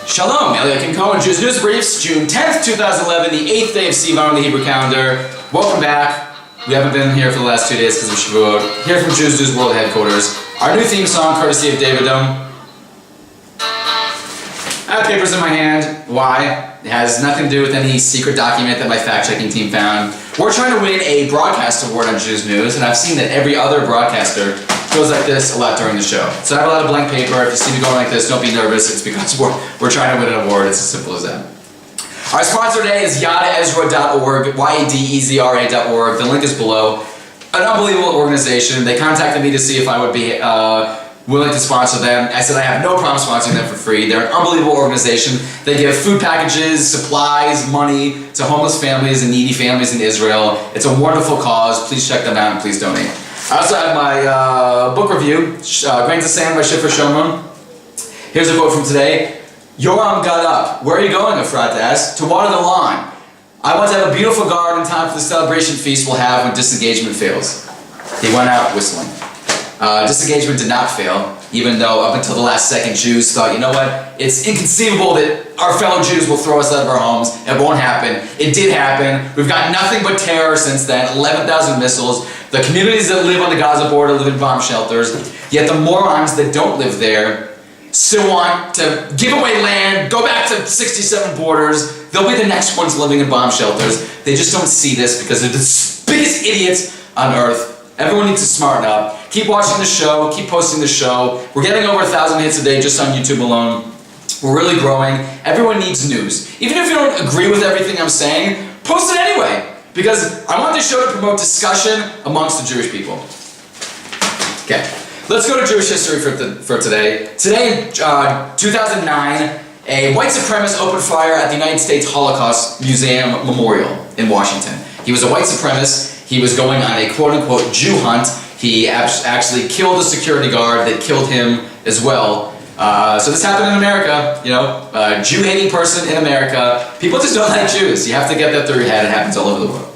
Shalom, Eliyokim Cohen, Jews News Briefs, June 10th, 2011, the 8th day of Sivan on the Hebrew calendar. Welcome back. We haven't been here for the last 2 days because of Shavuot. Here from Jews News World Headquarters. Our new theme song, courtesy of David Dome. I have papers in my hand. Why? It has nothing to do with any secret document that my fact-checking team found. We're trying to win a broadcast award on Jews News, and I've seen that every other broadcaster goes like this a lot during the show. So I have a lot of blank paper. If you see me going like this, don't be nervous. It's because we're trying to win an award. It's as simple as that. Our sponsor today is yadezra.org, yadezra.org. The link is below. An unbelievable organization. They contacted me to see if I would be willing to sponsor them. I said I have no problem sponsoring them for free. They're an unbelievable organization. They give food packages, supplies, money to homeless families and needy families in Israel. It's a wonderful cause. Please check them out and please donate. I also have my book review, Grains of Sand by Shifra Shomron. Here's a quote from today. Yoram got up. Where are you going, Ephrat asked? To water the lawn. I want to have a beautiful garden in time for the celebration feast we'll have when disengagement fails. He went out whistling. Disengagement did not fail, even though up until the last second Jews thought, you know what, it's inconceivable that our fellow Jews will throw us out of our homes. It won't happen. It did happen. We've got nothing but terror since then, 11,000 missiles. The communities that live on the Gaza border live in bomb shelters, yet the morons that don't live there still want to give away land, go back to 67 borders. They'll be the next ones living in bomb shelters. They just don't see this because they're the biggest idiots on earth. Everyone needs to smarten up. Keep watching the show. Keep posting the show. We're getting over 1,000 hits a day just on YouTube alone. We're really growing. Everyone needs news. Even if you don't agree with everything I'm saying, post it anyway. Because I want this show to promote discussion amongst the Jewish people. Okay, let's go to Jewish history for today. Today in 2009, a white supremacist opened fire at the United States Holocaust Museum Memorial in Washington. He was a white supremacist. He was going on a quote-unquote Jew hunt. He actually killed a security guard that killed him as well. So this happened in America, you know, a Jew-hating person in America. People just don't like Jews. You have to get that through your head. It happens all over the world.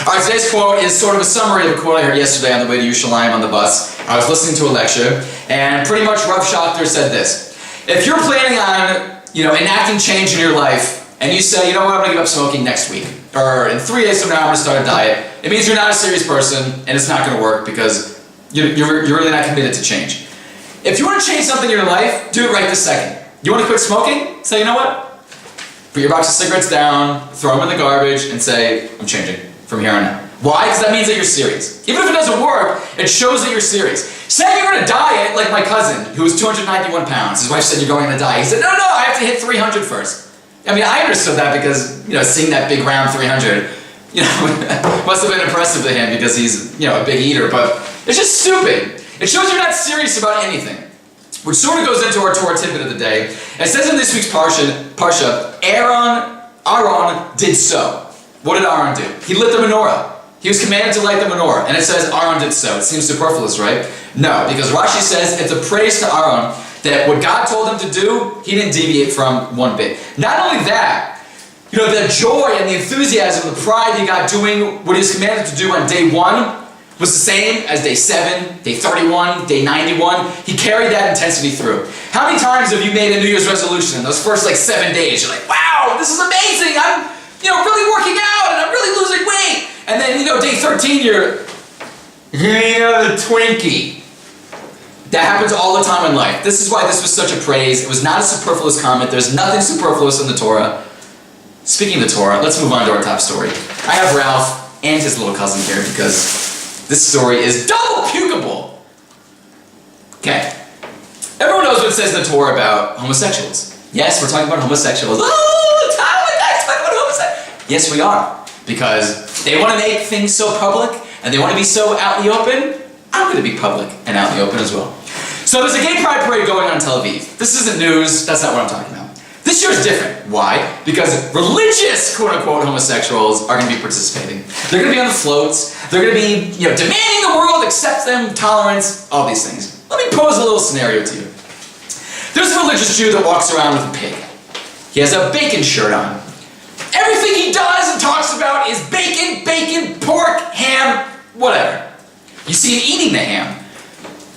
All right, today's quote is sort of a summary of a quote I heard yesterday on the way to Yerushalayim on the bus. I was listening to a lecture, and pretty much Rav Schachter said this. If you're planning on, enacting change in your life, and you say, you know what, I'm going to give up smoking next week, or in 3 days from now I'm going to start a diet, it means you're not a serious person, and it's not going to work because you're really not committed to change. If you want to change something in your life, do it right this second. You want to quit smoking? Say, you know what? Put your box of cigarettes down, throw them in the garbage, and say, I'm changing from here on out. Why? Because that means that you're serious. Even if it doesn't work, it shows that you're serious. Say you're on a diet, like my cousin, who was 291 pounds. His wife said, you're going on a diet. He said, no, I have to hit 300 first. I mean, I understood that because, seeing that big round 300, must have been impressive to him because he's, a big eater, but it's just stupid. It shows you're not serious about anything. Which sort of goes into our Torah tidbit of the day. It says in this week's Parsha, Aaron did so. What did Aaron do? He lit the menorah. He was commanded to light the menorah. And it says Aaron did so. It seems superfluous, right? No, because Rashi says it's a praise to Aaron that what God told him to do, he didn't deviate from one bit. Not only that, the joy and the enthusiasm, the pride he got doing what he was commanded to do on day 1 was the same as day 7, day 31, day 91. He carried that intensity through. How many times have you made a New Year's resolution in those first 7 days? You're like, wow, this is amazing. I'm really working out and I'm really losing weight. And then, day 13, you're the Twinkie. That happens all the time in life. This is why this was such a praise. It was not a superfluous comment. There's nothing superfluous in the Torah. Speaking of the Torah, let's move on to our top story. I have Ralph and his little cousin here because this story is double pukable. Okay. Everyone knows what it says in the Torah about homosexuals. Yes, we're talking about homosexuals. Oh, Tyler, guys, talking about homosexuals. Yes, we are. Because they want to make things so public and they want to be so out in the open. I'm going to be public and out in the open as well. So there's a gay pride parade going on in Tel Aviv. This isn't news. That's not what I'm talking about. This year is different. Why? Because religious, quote-unquote, homosexuals are going to be participating. They're going to be on the floats. They're going to be, demanding the world accept them, tolerance, all these things. Let me pose a little scenario to you. There's a religious Jew that walks around with a pig. He has a bacon shirt on. Everything he does and talks about is bacon, pork, ham, whatever. You see him eating the ham.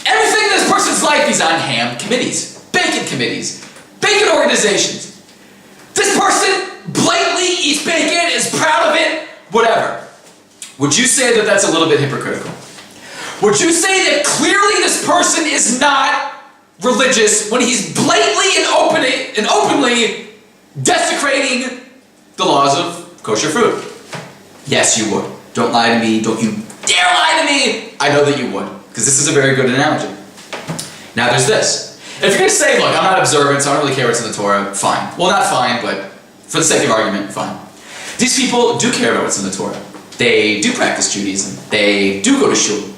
Everything in this person's life, he's on ham committees, bacon organizations. This person blatantly eats bacon, is proud of it, whatever. Would you say that that's a little bit hypocritical? Would you say that clearly this person is not religious when he's blatantly and openly desecrating the laws of kosher food? Yes, you would. Don't lie to me. Don't you dare lie to me. I know that you would, because this is a very good analogy. Now there's this. If you're going to say, look, I'm not observant, so I don't really care what's in the Torah, fine. Well, not fine, but for the sake of argument, fine. These people do care about what's in the Torah. They do practice Judaism. They do go to shul.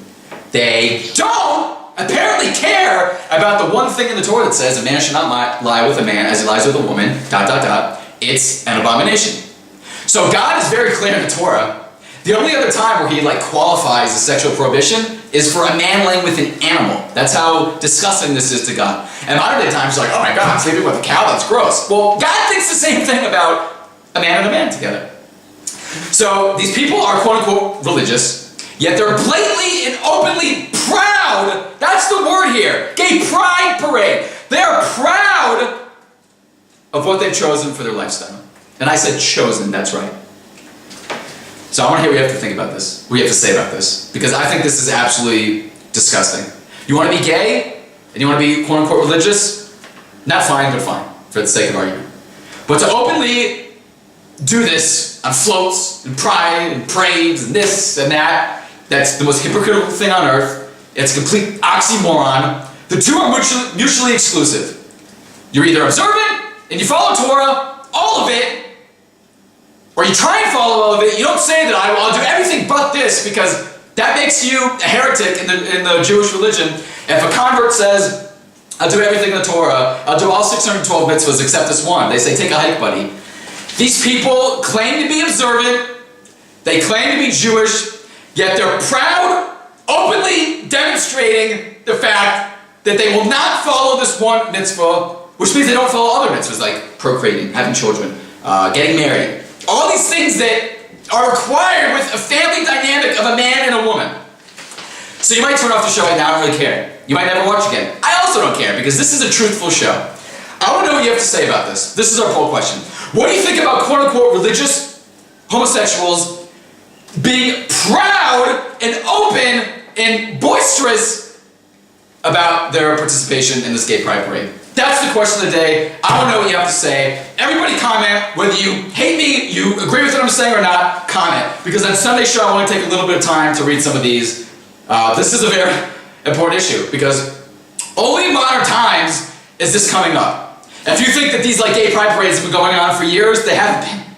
They don't apparently care about the one thing in the Torah that says a man should not lie with a man as he lies with a woman, ... It's an abomination. So God is very clear in the Torah. The only other time where he qualifies a sexual prohibition is for a man laying with an animal. That's how disgusting this is to God. And modern day times, you're like, oh my God, sleeping with a cow, that's gross. Well, God thinks the same thing about a man and a man together. So these people are quote unquote religious, yet they're blatantly and openly proud. That's the word here. Gay pride parade. They are proud of what they've chosen for their lifestyle. And I said chosen, that's right. So I want to hear what you have to think about this. What you have to say about this. Because I think this is absolutely disgusting. You want to be gay? And you want to be quote unquote religious? Not fine, but fine. For the sake of argument. But to openly do this on floats and pride and parades and this and that, that's the most hypocritical thing on earth. It's a complete oxymoron. The two are mutually exclusive. You're either observant and you follow Torah, all of it, or you try and follow all of it. You don't say that I'll do everything but this, because that makes you a heretic in the Jewish religion. If a convert says, I'll do everything in the Torah, I'll do all 612 mitzvahs except this one, they say, take a hike, buddy. These people claim to be observant, they claim to be Jewish, yet they're proud, openly demonstrating the fact that they will not follow this one mitzvah, which means they don't follow other mitzvahs like procreating, having children, getting married. All these things that are required with a family dynamic of a man and a woman. So you might turn off the show right now, I don't really care. You might never watch again. I also don't care, because this is a truthful show. I want to know what you have to say about this. This is our poll question. What do you think about quote-unquote religious homosexuals being proud and open and boisterous about their participation in this gay pride parade? That's the question of the day. I want to know what you have to say. Everybody comment. Whether you hate me, you agree with what I'm saying or not, comment. Because on Sunday's show, I want to take a little bit of time to read some of these. This is a very important issue, because only in modern times is this coming up. If you think that these gay pride parades have been going on for years, they haven't been.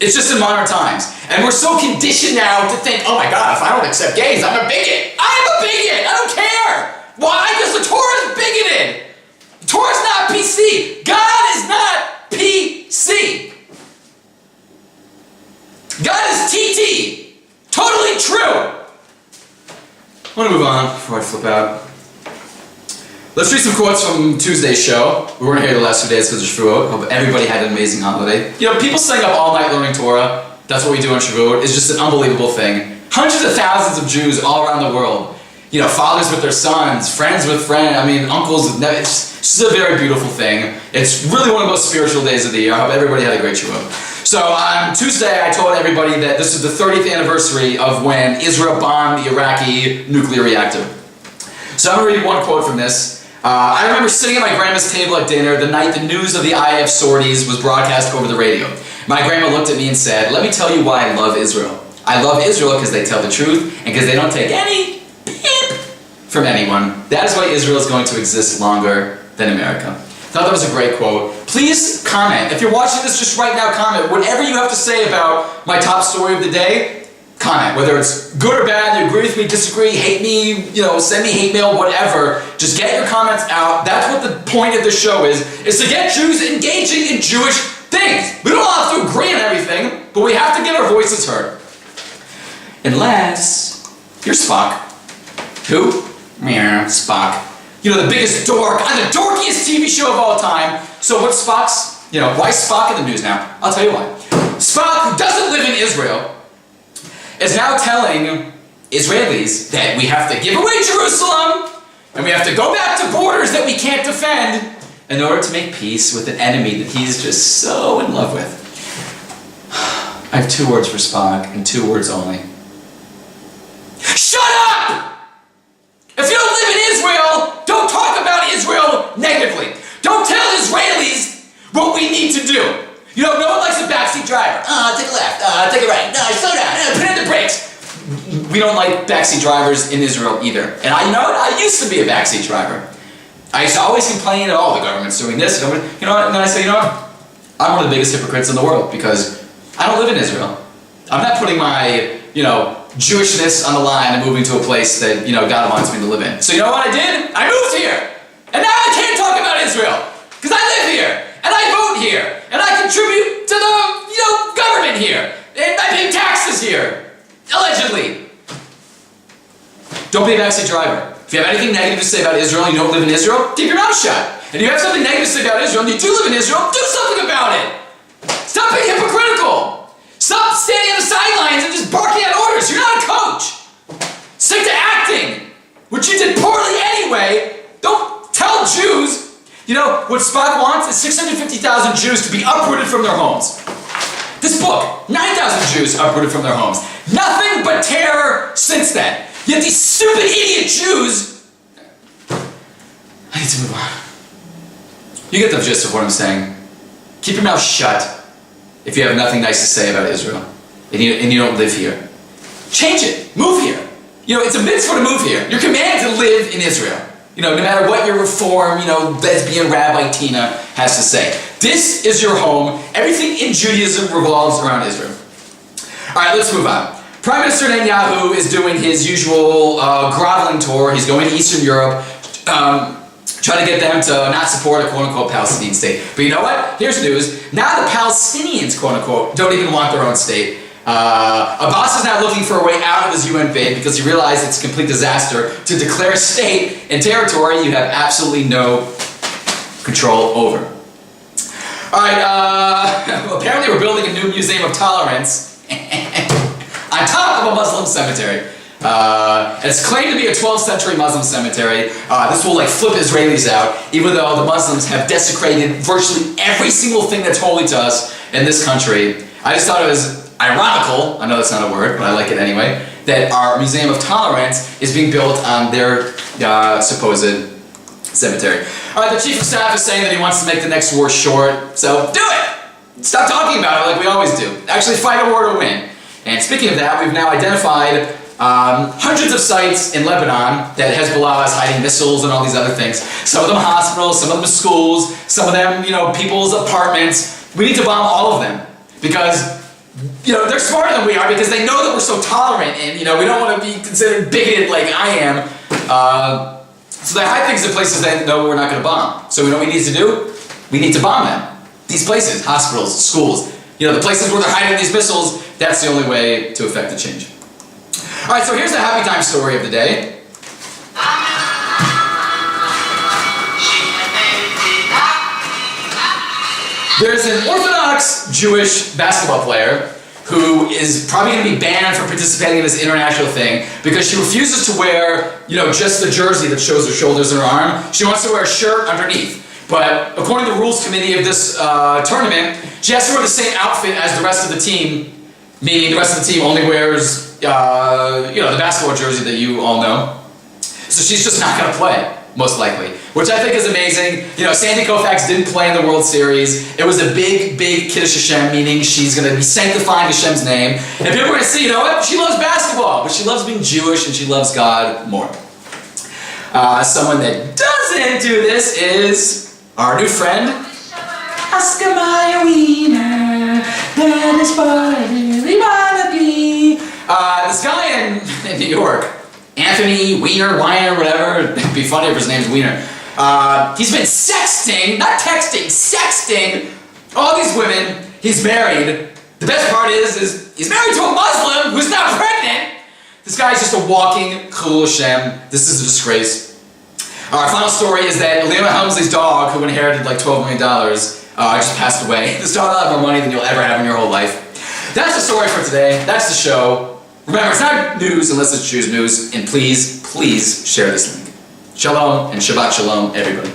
It's just in modern times. And we're so conditioned now to think, oh my God, if I don't accept gays, I'm a bigot. I'm a bigot. I don't care. Why? Because the Torah is bigoted. The Torah is not PC. God is not PC. God is TT. Totally true. I want to move on before I flip out. Let's read some quotes from Tuesday's show. We weren't here the last 2 days because of Shavuot. Hope everybody had an amazing holiday. You know, people staying up all night learning Torah, that's what we do on Shavuot, is just an unbelievable thing. Hundreds of thousands of Jews all around the world. You know, fathers with their sons, friends with friends, uncles with nephews. It's just a very beautiful thing. It's really one of the most spiritual days of the year. I hope everybody had a great Shavuot. So on Tuesday, I told everybody that this is the 30th anniversary of when Israel bombed the Iraqi nuclear reactor. So I'm going to read one quote from this. I remember sitting at my grandma's table at dinner the night the news of the IF sorties was broadcast over the radio. My grandma looked at me and said, "Let me tell you why I love Israel. I love Israel because they tell the truth and because they don't take any pip from anyone. That is why Israel is going to exist longer than America." I thought that was a great quote. Please comment. If you're watching this just right now, comment. Whatever you have to say about my top story of the day, comment. Whether it's good or bad, you agree with me, disagree, hate me, send me hate mail, whatever. Just get your comments out. That's what the point of the show is to get Jews engaging in Jewish things. We don't have to agree on everything, but we have to get our voices heard. Unless you're Spock. Who? Yeah, Spock. The biggest dork on the dorkiest TV show of all time. So what's Spock's, why is Spock in the news now? I'll tell you why. Spock, who doesn't live in Israel, is now telling Israelis that we have to give away Jerusalem, and we have to go back to borders that we can't defend, in order to make peace with an enemy that he's just so in love with. I have 2 words for Spock, and 2 words only. Shut up! If you don't live in Israel, don't talk about Israel negatively. Don't tell Israelis what we need to do. You know, no one likes a backseat driver. Take a left, take a right, slow down, put in the brakes. We don't like backseat drivers in Israel either. And I used to be a backseat driver. I used to always complain that, the government's doing this, and then I say, I'm one of the biggest hypocrites in the world because I don't live in Israel. I'm not putting my, Jewishness on the line and moving to a place that, God wants me to live in. So you know what I did? I moved here. And now I can't talk about Israel because I live here, and I vote here, and I contribute to the, government here, and I pay taxes here, allegedly. Don't be a backseat driver. If you have anything negative to say about Israel and you don't live in Israel, keep your mouth shut. And if you have something negative to say about Israel and you do live in Israel, do something about it. Stop being hypocritical. Stop standing on the sidelines and just barking out orders. You're not a coach. Stick to acting, which you did poorly anyway. Don't tell Jews. What Spock wants is 650,000 Jews to be uprooted from their homes. This book, 9,000 Jews uprooted from their homes. Nothing but terror since then. Yet these stupid idiot Jews... I need to move on. You get the gist of what I'm saying. Keep your mouth shut if you have nothing nice to say about Israel and you don't live here. Change it. Move here. It's a mitzvah to move here. You're commanded to live in Israel. No matter what your reform, lesbian Rabbi Tina has to say. This is your home. Everything in Judaism revolves around Israel. All right, let's move on. Prime Minister Netanyahu is doing his usual groveling tour. He's going to Eastern Europe, trying to get them to not support a quote-unquote Palestinian state. But you know what? Here's news. Now the Palestinians, quote-unquote, don't even want their own state. Abbas is now looking for a way out of his UN bid because he realized it's a complete disaster to declare a state and territory you have absolutely no control over. Alright, apparently we're building a new museum of tolerance on top of a Muslim cemetery. It's claimed to be a 12th century Muslim cemetery. This will flip Israelis out, even though the Muslims have desecrated virtually every single thing that's holy to us in this country. I just thought it was ironical, I know that's not a word, but I like it anyway, that our Museum of Tolerance is being built on their supposed cemetery. Alright, the Chief of Staff is saying that he wants to make the next war short, so do it! Stop talking about it like we always do. Actually fight a war to win. And speaking of that, we've now identified hundreds of sites in Lebanon that Hezbollah is hiding missiles and all these other things. Some of them hospitals, some of them schools, some of them, people's apartments. We need to bomb all of them because, they're smarter than we are because they know that we're so tolerant and, we don't want to be considered bigoted like I am. So they hide things in places they know we're not going to bomb. So what we need to do? We need to bomb them. These places, hospitals, schools, the places where they're hiding these missiles, that's the only way to effect the change. Alright, so here's the happy time story of the day. There's an Orthodox Jewish basketball player who is probably going to be banned from participating in this international thing because she refuses to wear, just the jersey that shows her shoulders and her arm. She wants to wear a shirt underneath. But according to the rules committee of this tournament, she has to wear the same outfit as the rest of the team, meaning the rest of the team only wears the basketball jersey that you all know. So she's just not going to play, most likely. Which I think is amazing. Sandy Koufax didn't play in the World Series. It was a big, big Kiddush Hashem, meaning she's going to be sanctifying Hashem's name. And people are going to see, she loves basketball, but she loves being Jewish and she loves God more. Someone that doesn't do this is our new friend, Oscar Mayer Wiener. That is what I really want to be. This guy in New York, Anthony Wiener, whatever. It'd be funny if his name's Wiener. He's been sexting, not texting, sexting all these women. He's married. The best part is he's married to a Muslim who's not pregnant. This guy's just a walking Chilul Hashem. This is a disgrace. Our final story is that Liam Helmsley's dog, who inherited like $12 million, just passed away. This dog will have more money than you'll ever have in your whole life. That's the story for today. That's the show. Remember, it's not news unless it's Jews news, and please, please share this link. Shalom and Shabbat Shalom, everybody.